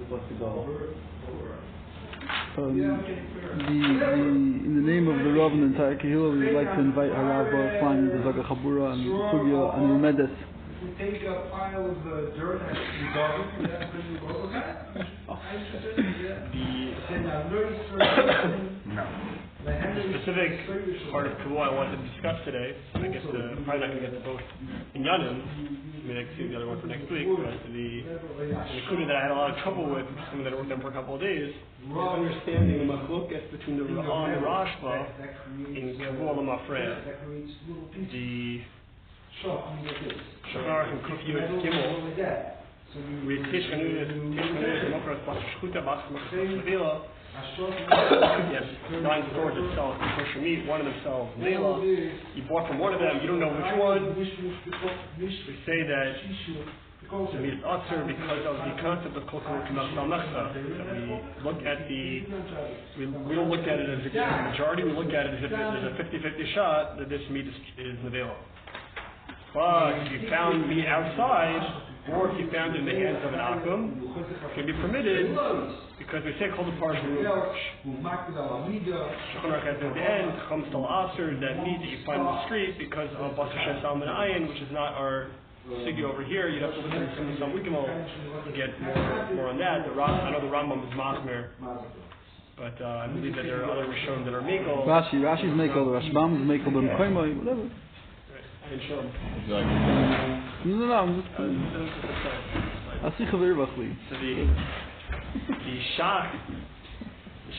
What's the goal? In the name of the Rav and the entire Kehillah, we would like to invite Harav Boruch Kleinman to Zaga Chabura and Sugya and Umedes. We take a pile of dirt and we garden, that's when you go, okay? The specific part of Kavua I wanted to discuss today, I guess probably not going to get to both Inyanim, maybe I can see the other one for next week, but the Kavua that I had a lot of trouble with, something that I worked on for a couple of days, is understanding the machlokas between the Ra'ah and the Rashba in Kavua L'Mafreya. The Shachar and Kuf Yud Gimel, with Tish Chanunit, Demokras, Bas Shchuta, Bas Machlokas, yes, 9 stores that sell kosher meat, one of them sells Layla. You bought from one of them, you don't know which one. We say that the meat is Atzer because of the concept of Kemechtza. We look at we don't look at it as a majority, we look at it as if there's a 50-50 shot that this meat is Nevela. But if you found meat outside, or if you found it in the hands of an akum, it can be permitted because we say called the partial ruach. At the end, comes to Asr, that meat that you find in the street because of Basar Shem Salman Ayin, which is not our sigi over here. You'd have to listen to some Wikimel to get more on that. I know the Rambam is Machmer, but I believe that there are other Rishonim that are Mekel. Rashi's Mekel, the Rashbam is Mekel, but Mekhoimai, whatever. No, I'm just so the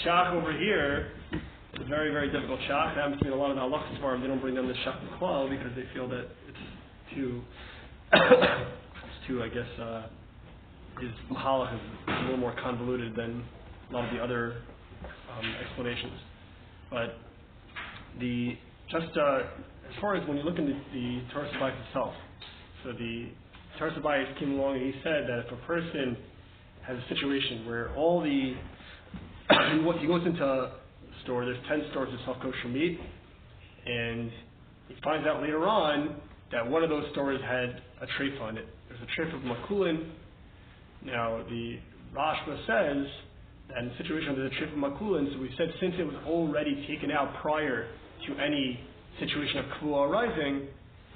shach over here is a very, very difficult shach. I haven't seen a lot of the halachas farm. They don't bring them the shach klal because they feel that it's too I guess his halach is a little more convoluted than a lot of the other explanations. But as far as when you look into the Torah Sabayis itself, so the Torah Sabayis came along and he said that if a person has a situation where he goes into a store, there's 10 stores that sell kosher meat, and he finds out later on that one of those stores had a treifa on it. There's a treifa of makulin. Now the Rashba says that in the situation where there's a treifa of makulin, so we said since it was already taken out prior to any situation of Kavua arising,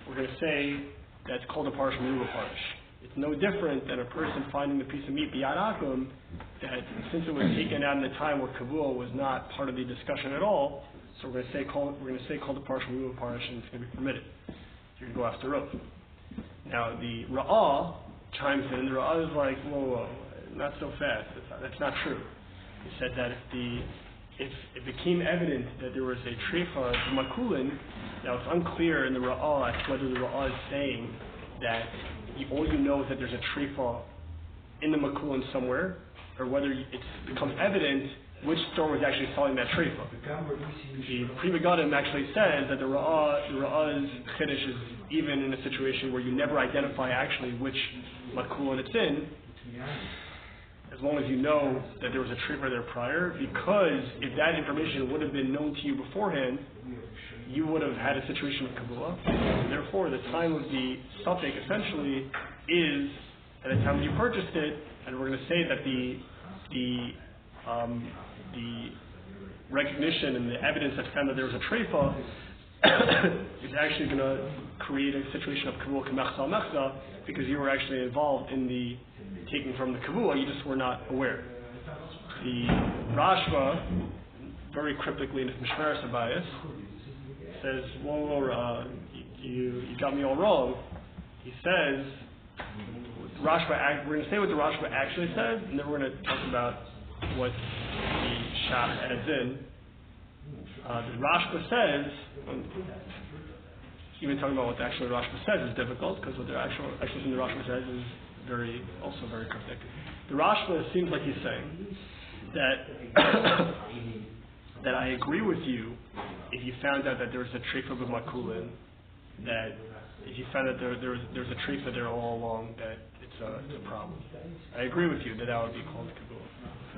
we're going to say that's called a partial Meruba Parish. It's no different than a person finding the piece of meat beyond Akum, that since it was taken out in the time where Kavua was not part of the discussion at all, so we're going to say called a partial Meruba Parish, and it's going to be permitted. You can go after rope. Now the Ra'ah chimes in. The Ra'ah is like, whoa, not so fast. That's not true. He said that if it became evident that there was a treifa to makulin, now it's unclear in the Ra'ah as to whether the Ra'ah is saying that all you know is that there's a treifa in the makulin somewhere, or whether it becomes evident which store was actually selling that treifa. The Pri Megadim actually says that the Ra'ah's chiddush is even in a situation where you never identify actually which makulin it's in, as long as you know that there was a treifa there prior, because if that information would have been known to you beforehand, you would have had a situation of Kavua. And therefore, the time of the suffix essentially is at the time when you purchased it, and we're going to say that the recognition and the evidence that's found that there was a treifa is actually going to create a situation of Kavua Kemechtza, because you were actually involved in the taking from the Kavua, you just were not aware. The Rashba, very cryptically in his Mishmar Sabayis, says, whoa, you got me all wrong. He says, we're going to say what the Rashba actually says, and then we're going to talk about what the Shach adds in. The Rashba says, even talking about what the actual Rashba says is difficult, because what the actual thing the Rashba says is also very cryptic. The Rashba seems like he's saying that that I agree with you if you found out that there was a treifa of makulin, that if you found that there's a treifa there all along, that it's a problem. I agree with you that would be called Kavua.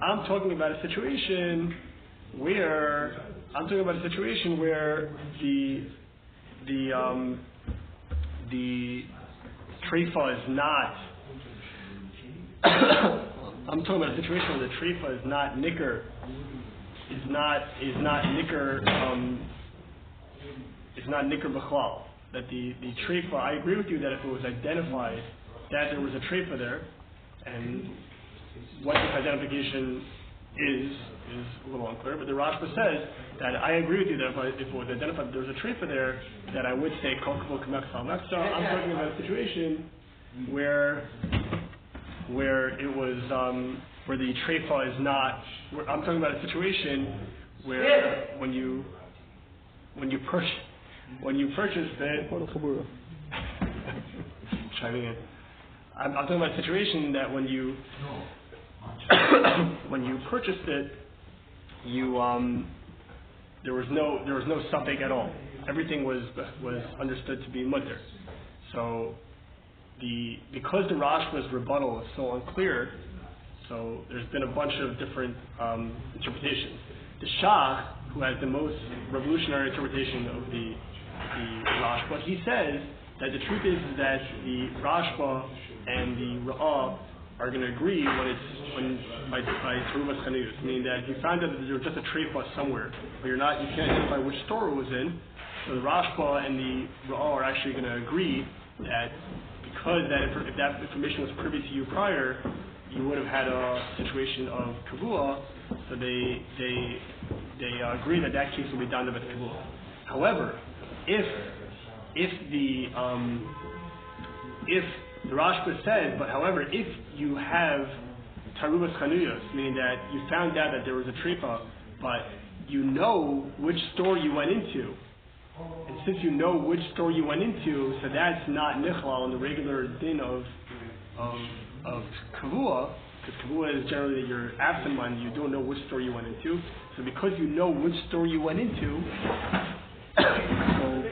I'm talking about a situation where the treifa is not. I'm talking about a situation where the treifa is not nicker. Is not nicker. Is not nicker b'chlal. That the treifa. I agree with you that if it was identified that there was a treifa there, and what this identification is a little unclear, but the Rashba says that I agree with you that if it was identified that there was a treifa there, that I would say Kavua Kemechtza. I'm talking about a situation where it was where the treifa is not. I'm talking about a situation where when you purchase it. Chabura. Chiming in. I'm talking about a situation that when you purchased it, there was no suffix at all. Everything was understood to be mutter. So because the Rashba's rebuttal is so unclear, so there's been a bunch of different interpretations. The Shah, who has the most revolutionary interpretation of the Rashba, he says that the truth is that the Rashba and the Ra'ah are going to agree by Terubas Chanuyos, meaning that you found out that there was just a treifa somewhere, but you can't identify which store it was in. So the Rashba and the Ra'ah are actually going to agree that because if that information was privy to you prior, you would have had a situation of Kavua. So they agree that case will be done to Kavua. However, if the Rashba says, but however, if you have Terubas Chanuyos, meaning that you found out that there was a treifa, but you know which store you went into, and since you know which store you went into, so that's not nichlal in the regular din of Kavua, because Kavua is generally that you're absent-minded, you don't know which store you went into. So because you know which store you went into, so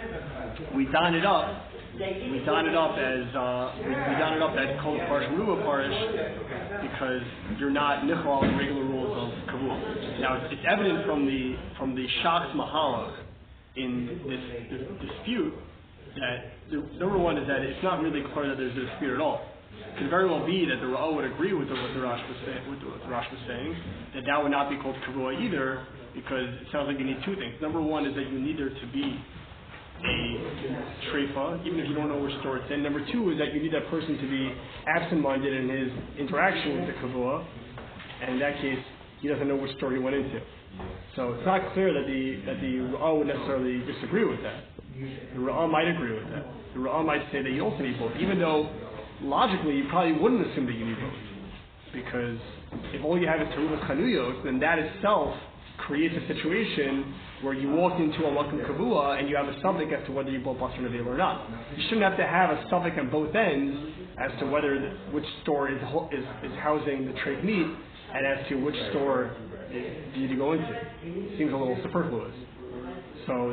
we don it up. We don it up as Kol Parish Ruba Parish because you're not nichlal in the regular rules of Kavua. Now it's evident from the Shach's Mahalach in this dispute that number one is that it's not really clear that there's a dispute at all. It could very well be that the Ra'ah would agree with what the Rosh was saying, that would not be called Kavua either, because it sounds like you need two things. Number one is that you need there to be a treifa, even if you don't know which store it's in. Number two is that you need that person to be absent-minded in his interaction with the Kavua, and in that case, he doesn't know which store he went into. So it's not clear that the Ra'ah would necessarily disagree with that. The Ra'ah might agree with that. The Ra'ah might say that you also need both, even though logically you probably wouldn't assume that you need both. Because if all you have is Terubas Chanuyos, then that itself creates a situation where you walk into a Makom Kavua and you have a suffix as to whether you bought Basar Nevel or not. You shouldn't have to have a suffix on both ends as to which store is housing the treif meat and as to which store you need to go into. It seems a little superfluous. So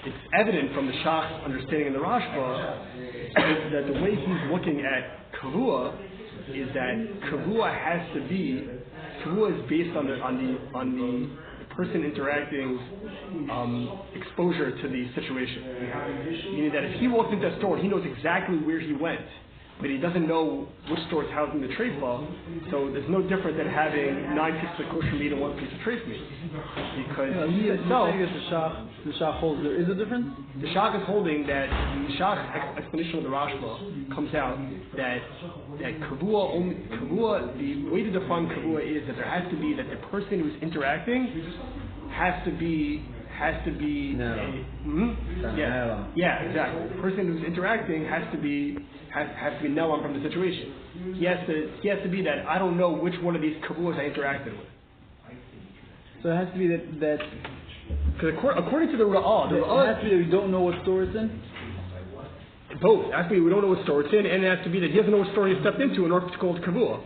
it's evident from the Shach's understanding in the Rashba that the way he's looking at Kavua is that Kavua is based on the person interacting's exposure to the situation. Meaning that if he walks into that store, he knows exactly where he went, but he doesn't know which store is housing the treifa, so there's no different than having 9 pieces of kosher meat and 1 piece of treif meat. Because he itself... The Shach holds there is a difference? The Shach is holding that the Shach's explanation of the Rashba comes out that Kavua, the way to define Kavua is that there has to be, that the person who's interacting has to be yeah, exactly. The person who's interacting has to be Nelam from the situation. He has to be that I don't know which one of these Kavuas I interacted with. So it has to be that because according to the Ra'ah, it has to be that we don't know what store it's in? Both. It has to be we don't know what store it's in, and it has to be that he doesn't know what store he stepped into in order to call it Kavua.